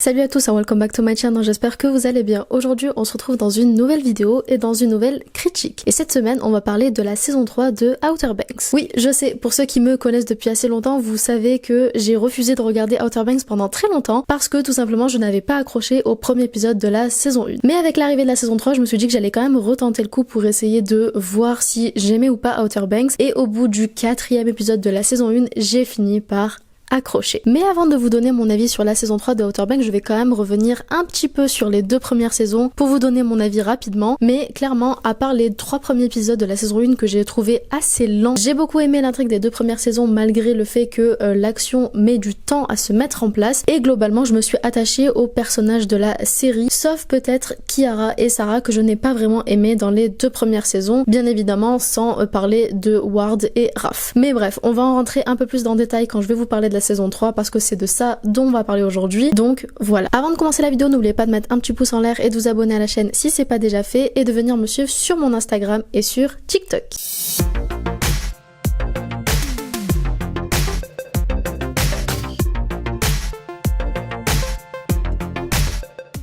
Salut à tous and welcome back to my channel, j'espère que vous allez bien. Aujourd'hui on se retrouve dans une nouvelle vidéo et dans une nouvelle critique. Et cette semaine on va parler de la saison 3 de Outer Banks. Oui, je sais, pour ceux qui me connaissent depuis assez longtemps, vous savez que j'ai refusé de regarder Outer Banks pendant très longtemps parce que tout simplement je n'avais pas accroché au premier épisode de la saison 1. Mais avec l'arrivée de la saison 3, je me suis dit que j'allais quand même retenter le coup pour essayer de voir si j'aimais ou pas Outer Banks. Et au bout du 4e épisode de la saison 1, j'ai fini par accroché. Mais avant de vous donner mon avis sur la saison 3 de Outer Banks, je vais quand même revenir un petit peu sur les 2 premières saisons pour vous donner mon avis rapidement. Mais clairement, à part les 3 premiers épisodes de la saison 1 que j'ai trouvé assez lents, j'ai beaucoup aimé l'intrigue des 2 premières saisons malgré le fait que l'action met du temps à se mettre en place. Et globalement, je me suis attachée aux personnages de la série, sauf peut-être Kiara et Sarah que je n'ai pas vraiment aimé dans les 2 premières saisons, bien évidemment sans parler de Ward et Raph. Mais bref, on va en rentrer un peu plus dans le détail quand je vais vous parler de la saison 3 parce que c'est de ça dont on va parler aujourd'hui. Donc voilà. Avant de commencer la vidéo, n'oubliez pas de mettre un petit pouce en l'air et de vous abonner à la chaîne si c'est pas déjà fait et de venir me suivre sur mon Instagram et sur TikTok.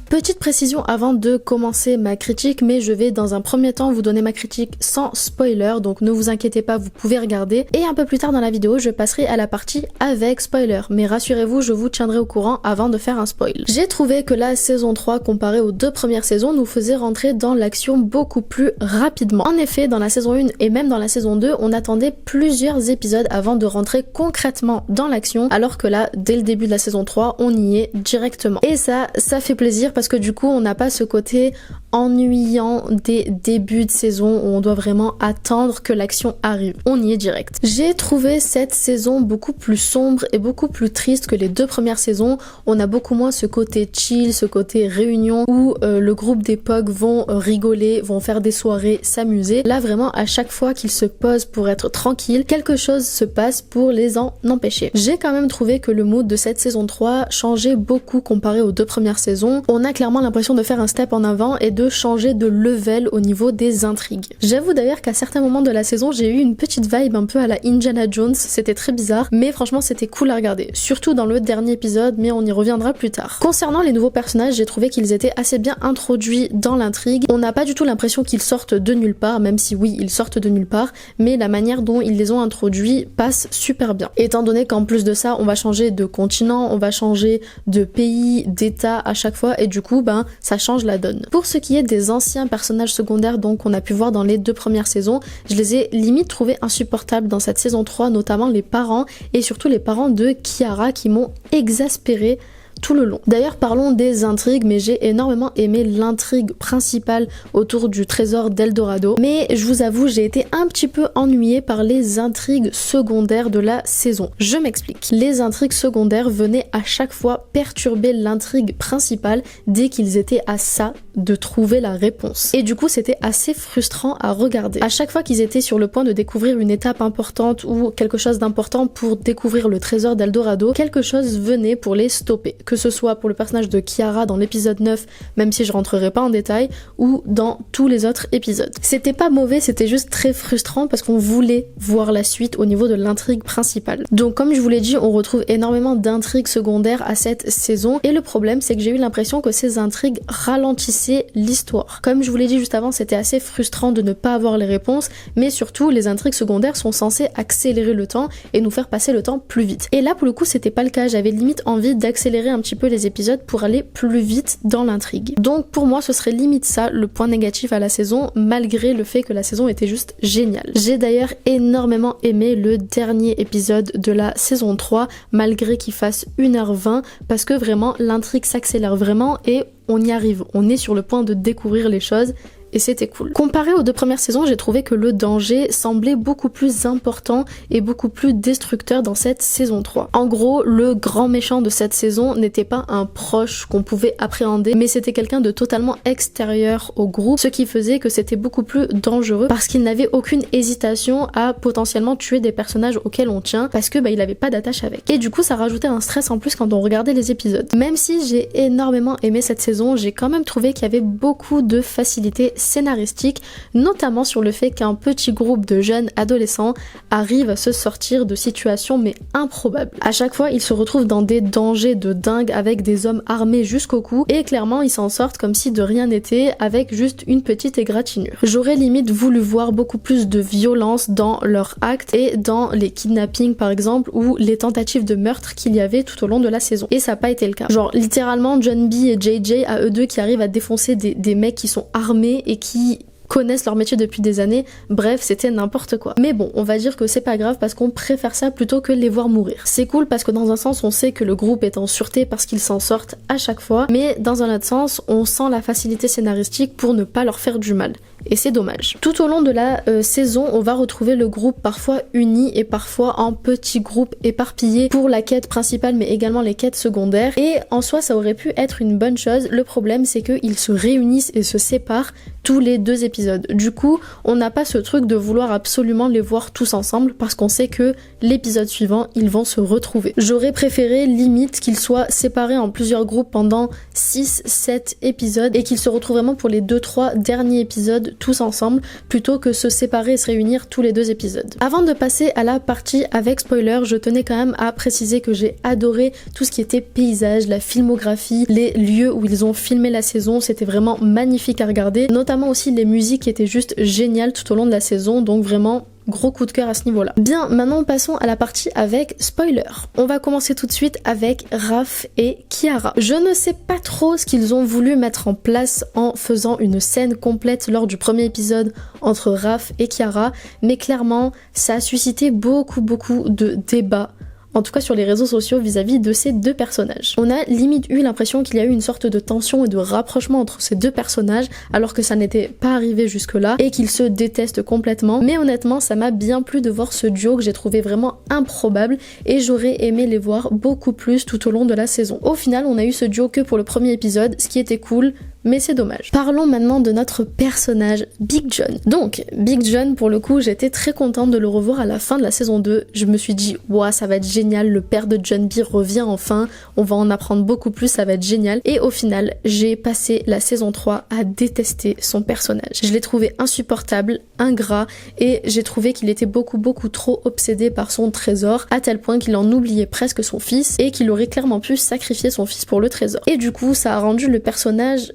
Petite précision avant de commencer ma critique, mais je vais dans un premier temps vous donner ma critique sans spoiler, donc ne vous inquiétez pas, vous pouvez regarder. Et un peu plus tard dans la vidéo, je passerai à la partie avec spoiler, mais rassurez-vous, je vous tiendrai au courant avant de faire un spoil. J'ai trouvé que la saison 3, comparée aux 2 premières saisons, nous faisait rentrer dans l'action beaucoup plus rapidement. En effet, dans la saison 1 et même dans la saison 2, on attendait plusieurs épisodes avant de rentrer concrètement dans l'action, alors que là, dès le début de la saison 3, on y est directement. Et ça fait plaisir parce que du coup on n'a pas ce côté ennuyant des débuts de saison où on doit vraiment attendre que l'action arrive. On y est direct. J'ai trouvé cette saison beaucoup plus sombre et beaucoup plus triste que les 2 premières saisons. On a beaucoup moins ce côté chill, ce côté réunion où le groupe des POG vont rigoler, vont faire des soirées, s'amuser. Là vraiment à chaque fois qu'ils se posent pour être tranquilles, quelque chose se passe pour les en empêcher. J'ai quand même trouvé que le mood de cette saison 3 changeait beaucoup comparé aux 2 premières saisons. On a clairement l'impression de faire un step en avant et de changer de level au niveau des intrigues. J'avoue d'ailleurs qu'à certains moments de la saison, j'ai eu une petite vibe un peu à la Indiana Jones, c'était très bizarre, mais franchement c'était cool à regarder, surtout dans le dernier épisode, mais on y reviendra plus tard. Concernant les nouveaux personnages, j'ai trouvé qu'ils étaient assez bien introduits dans l'intrigue. On n'a pas du tout l'impression qu'ils sortent de nulle part, même si oui, ils sortent de nulle part, mais la manière dont ils les ont introduits passe super bien. Étant donné qu'en plus de ça, on va changer de continent, on va changer de pays, d'état à chaque fois, et du coup, ça change la donne. Pour ce qui est des anciens personnages secondaires donc qu'on a pu voir dans les 2 premières saisons, je les ai limite trouvés insupportables dans cette saison 3, notamment les parents et surtout les parents de Kiara qui m'ont exaspérée tout le long. D'ailleurs parlons des intrigues, mais j'ai énormément aimé l'intrigue principale autour du trésor d'Eldorado, mais je vous avoue j'ai été un petit peu ennuyée par les intrigues secondaires de la saison. Je m'explique. Les intrigues secondaires venaient à chaque fois perturber l'intrigue principale dès qu'ils étaient à ça de trouver la réponse. Et du coup c'était assez frustrant à regarder. À chaque fois qu'ils étaient sur le point de découvrir une étape importante ou quelque chose d'important pour découvrir le trésor d'Eldorado, quelque chose venait pour les stopper. Que ce soit pour le personnage de Kiara dans l'épisode 9, même si je rentrerai pas en détail, ou dans tous les autres épisodes. C'était pas mauvais, c'était juste très frustrant parce qu'on voulait voir la suite au niveau de l'intrigue principale. Donc comme je vous l'ai dit, on retrouve énormément d'intrigues secondaires à cette saison, et le problème c'est que j'ai eu l'impression que ces intrigues ralentissaient l'histoire. Comme je vous l'ai dit juste avant, c'était assez frustrant de ne pas avoir les réponses, mais surtout les intrigues secondaires sont censées accélérer le temps et nous faire passer le temps plus vite. Et là pour le coup c'était pas le cas, j'avais limite envie d'accélérer un petit peu les épisodes pour aller plus vite dans l'intrigue. Donc pour moi ce serait limite ça le point négatif à la saison, malgré le fait que la saison était juste géniale. J'ai d'ailleurs énormément aimé le dernier épisode de la saison 3, malgré qu'il fasse 1h20, parce que vraiment l'intrigue s'accélère vraiment et on y arrive, on est sur le point de découvrir les choses. Et c'était cool. Comparé aux 2 premières saisons, j'ai trouvé que le danger semblait beaucoup plus important et beaucoup plus destructeur dans cette saison 3. En gros, le grand méchant de cette saison n'était pas un proche qu'on pouvait appréhender, mais c'était quelqu'un de totalement extérieur au groupe, ce qui faisait que c'était beaucoup plus dangereux parce qu'il n'avait aucune hésitation à potentiellement tuer des personnages auxquels on tient parce que il avait pas d'attache avec. Et du coup, ça rajoutait un stress en plus quand on regardait les épisodes. Même si j'ai énormément aimé cette saison, j'ai quand même trouvé qu'il y avait beaucoup de facilité scénaristique, notamment sur le fait qu'un petit groupe de jeunes adolescents arrive à se sortir de situations mais improbables. À chaque fois, ils se retrouvent dans des dangers de dingue avec des hommes armés jusqu'au cou et clairement ils s'en sortent comme si de rien n'était avec juste une petite égratignure. J'aurais limite voulu voir beaucoup plus de violence dans leurs actes et dans les kidnappings par exemple ou les tentatives de meurtre qu'il y avait tout au long de la saison. Et ça n'a pas été le cas. Genre littéralement John B et JJ à eux deux qui arrivent à défoncer des mecs qui sont armés et qui connaissent leur métier depuis des années, bref c'était n'importe quoi. Mais bon, on va dire que c'est pas grave parce qu'on préfère ça plutôt que les voir mourir. C'est cool parce que dans un sens on sait que le groupe est en sûreté parce qu'ils s'en sortent à chaque fois, mais dans un autre sens on sent la facilité scénaristique pour ne pas leur faire du mal. Et c'est dommage. Tout au long de la saison, on va retrouver le groupe parfois uni et parfois en petits groupes éparpillés pour la quête principale mais également les quêtes secondaires. Et en soi, ça aurait pu être une bonne chose. Le problème, c'est qu'ils se réunissent et se séparent tous les 2 épisodes. Du coup, on n'a pas ce truc de vouloir absolument les voir tous ensemble parce qu'on sait que l'épisode suivant, ils vont se retrouver. J'aurais préféré limite qu'ils soient séparés en plusieurs groupes pendant 6-7 épisodes et qu'ils se retrouvent vraiment pour les 2-3 derniers épisodes tous ensemble plutôt que se séparer et se réunir tous les 2 épisodes. Avant de passer à la partie avec spoiler, je tenais quand même à préciser que j'ai adoré tout ce qui était paysage, la filmographie, les lieux où ils ont filmé la saison, c'était vraiment magnifique à regarder, notamment aussi les musiques qui étaient juste géniales tout au long de la saison, donc vraiment gros coup de cœur à ce niveau-là. Bien, maintenant passons à la partie avec spoiler. On va commencer tout de suite avec Raph et Kiara. Je ne sais pas trop ce qu'ils ont voulu mettre en place en faisant une scène complète lors du premier épisode entre Raph et Kiara, mais clairement, ça a suscité beaucoup de débats. En tout cas sur les réseaux sociaux vis-à-vis de ces 2 personnages. On a limite eu l'impression qu'il y a eu une sorte de tension et de rapprochement entre ces 2 personnages alors que ça n'était pas arrivé jusque-là et qu'ils se détestent complètement. Mais honnêtement ça m'a bien plu de voir ce duo que j'ai trouvé vraiment improbable et j'aurais aimé les voir beaucoup plus tout au long de la saison. Au final on a eu ce duo que pour le premier épisode, ce qui était cool, mais c'est dommage. Parlons maintenant de notre personnage Big John. Donc Big John, pour le coup j'étais très contente de le revoir à la fin de la saison 2. Je me suis dit ouah ça va être génial, le père de John B revient enfin, on va en apprendre beaucoup plus, ça va être génial. Et au final j'ai passé la saison 3 à détester son personnage. Je l'ai trouvé insupportable, ingrat et j'ai trouvé qu'il était beaucoup trop obsédé par son trésor à tel point qu'il en oubliait presque son fils et qu'il aurait clairement pu sacrifier son fils pour le trésor. Et du coup ça a rendu le personnage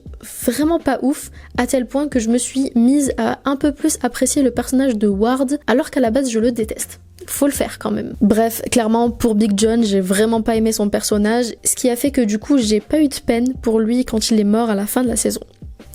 vraiment pas ouf à tel point que je me suis mise à un peu plus apprécier le personnage de Ward alors qu'à la base je le déteste. Faut le faire quand même. Bref, clairement pour Big John, j'ai vraiment pas aimé son personnage, ce qui a fait que du coup j'ai pas eu de peine pour lui quand il est mort à la fin de la saison.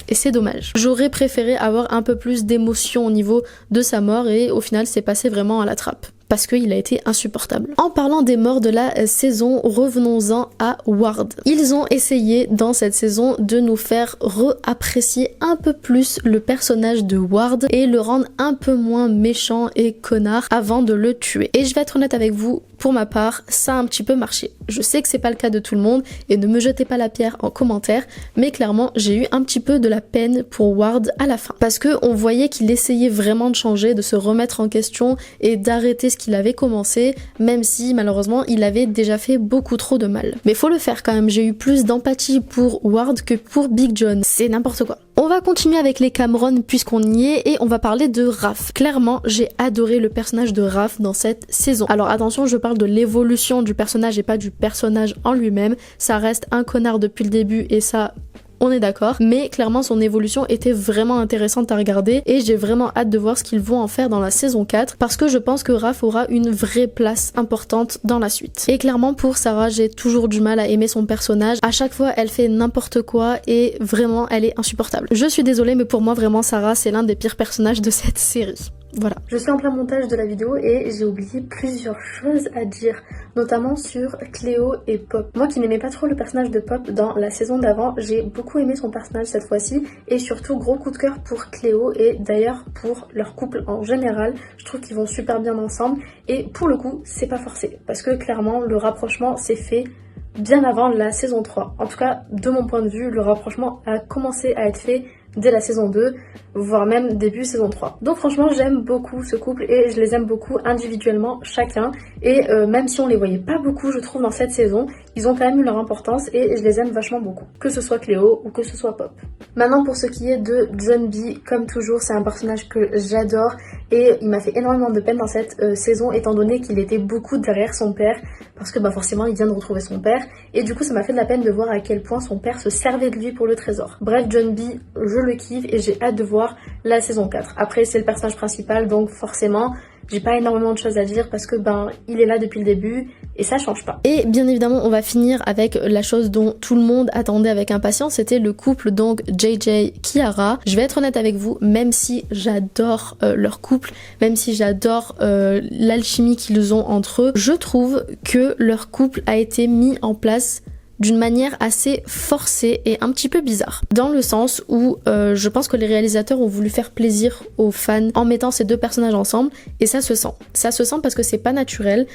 Et c'est dommage. J'aurais préféré avoir un peu plus d'émotion au niveau de sa mort et au final c'est passé vraiment à la trappe. Parce qu'il a été insupportable. En parlant des morts de la saison, revenons-en à Ward. Ils ont essayé dans cette saison de nous faire réapprécier un peu plus le personnage de Ward et le rendre un peu moins méchant et connard avant de le tuer. Et je vais être honnête avec vous, pour ma part, ça a un petit peu marché. Je sais que c'est pas le cas de tout le monde et ne me jetez pas la pierre en commentaire, mais clairement j'ai eu un petit peu de la peine pour Ward à la fin. Parce que on voyait qu'il essayait vraiment de changer, de se remettre en question et d'arrêter ce qu'il avait commencé, même si malheureusement il avait déjà fait beaucoup trop de mal. Mais faut le faire quand même, j'ai eu plus d'empathie pour Ward que pour Big John, c'est n'importe quoi. On va continuer avec les Cameron puisqu'on y est et on va parler de Raph. Clairement, j'ai adoré le personnage de Raph dans cette saison. Alors attention, je parle de l'évolution du personnage et pas du personnage en lui-même. Ça reste un connard depuis le début et ça... on est d'accord, mais clairement son évolution était vraiment intéressante à regarder et j'ai vraiment hâte de voir ce qu'ils vont en faire dans la saison 4 parce que je pense que Raph aura une vraie place importante dans la suite. Et clairement pour Sarah, j'ai toujours du mal à aimer son personnage. À chaque fois, elle fait n'importe quoi et vraiment, elle est insupportable. Je suis désolée, mais pour moi, vraiment, Sarah, c'est l'un des pires personnages de cette série. Voilà. Je suis en plein montage de la vidéo et j'ai oublié plusieurs choses à dire, notamment sur Cléo et Pop. Moi qui n'aimais pas trop le personnage de Pop dans la saison d'avant, j'ai beaucoup aimé son personnage cette fois-ci et surtout gros coup de cœur pour Cléo et d'ailleurs pour leur couple en général. Je trouve qu'ils vont super bien ensemble et pour le coup c'est pas forcé parce que clairement le rapprochement s'est fait bien avant la saison 3. En tout cas de mon point de vue, le rapprochement a commencé à être fait dès la saison 2, voire même début saison 3. Donc franchement j'aime beaucoup ce couple et je les aime beaucoup individuellement chacun et même si on les voyait pas beaucoup je trouve dans cette saison, ils ont quand même eu leur importance et je les aime vachement beaucoup, que ce soit Cléo ou que ce soit Pop. Maintenant pour ce qui est de John B, comme toujours c'est un personnage que j'adore et il m'a fait énormément de peine dans cette saison étant donné qu'il était beaucoup derrière son père parce que forcément il vient de retrouver son père et du coup ça m'a fait de la peine de voir à quel point son père se servait de lui pour le trésor. Bref, John B, je le kiffe et j'ai hâte de voir la saison 4. Après c'est le personnage principal donc forcément j'ai pas énormément de choses à dire parce que il est là depuis le début et ça change pas. Et bien évidemment on va finir avec la chose dont tout le monde attendait avec impatience, c'était le couple donc JJ Kiara. Je vais être honnête avec vous, même si j'adore leur couple, même si j'adore l'alchimie qu'ils ont entre eux, je trouve que leur couple a été mis en place d'une manière assez forcée et un petit peu bizarre. Dans le sens où je pense que les réalisateurs ont voulu faire plaisir aux fans en mettant ces deux personnages ensemble et ça se sent. Ça se sent parce que c'est pas naturel.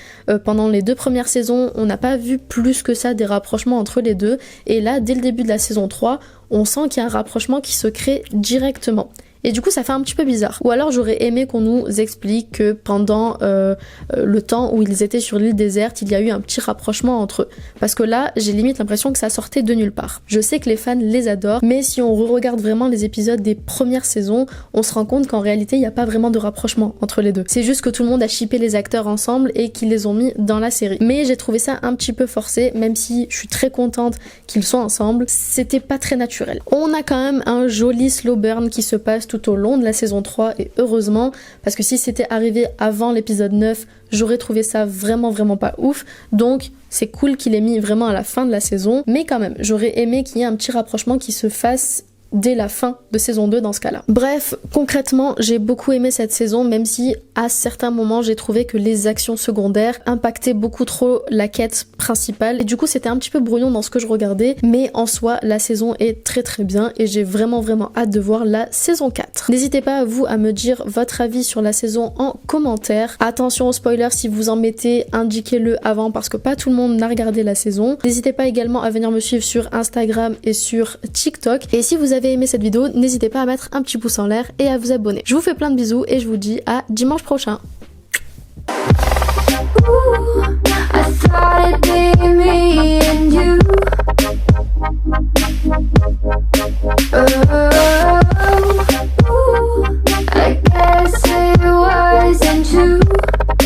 Pendant les 2 premières saisons, on n'a pas vu plus que ça des rapprochements entre les deux et là, dès le début de la saison 3, on sent qu'il y a un rapprochement qui se crée directement. Et du coup ça fait un petit peu bizarre. Ou alors j'aurais aimé qu'on nous explique que pendant le temps où ils étaient sur l'île déserte, il y a eu un petit rapprochement entre eux. Parce que là, j'ai limite l'impression que ça sortait de nulle part. Je sais que les fans les adorent, mais si on re-regarde vraiment les épisodes des premières saisons, on se rend compte qu'en réalité, il n'y a pas vraiment de rapprochement entre les deux. C'est juste que tout le monde a shippé les acteurs ensemble et qu'ils les ont mis dans la série. Mais j'ai trouvé ça un petit peu forcé, même si je suis très contente qu'ils soient ensemble. C'était pas très naturel. On a quand même un joli slow burn qui se passe tout au long de la saison 3 et heureusement parce que si c'était arrivé avant l'épisode 9 j'aurais trouvé ça vraiment pas ouf, donc c'est cool qu'il ait mis vraiment à la fin de la saison, mais quand même j'aurais aimé qu'il y ait un petit rapprochement qui se fasse dès la fin de saison 2 dans ce cas-là. Bref, concrètement, j'ai beaucoup aimé cette saison, même si à certains moments j'ai trouvé que les actions secondaires impactaient beaucoup trop la quête principale et du coup c'était un petit peu brouillon dans ce que je regardais, mais en soi la saison est très bien et j'ai vraiment hâte de voir la saison 4. N'hésitez pas vous à me dire votre avis sur la saison en commentaire. Attention aux spoilers, si vous en mettez, indiquez-le avant parce que pas tout le monde n'a regardé la saison. N'hésitez pas également à venir me suivre sur Instagram et sur TikTok et si vous avez aimé cette vidéo, n'hésitez pas à mettre un petit pouce en l'air et à vous abonner. Je vous fais plein de bisous et je vous dis à dimanche prochain.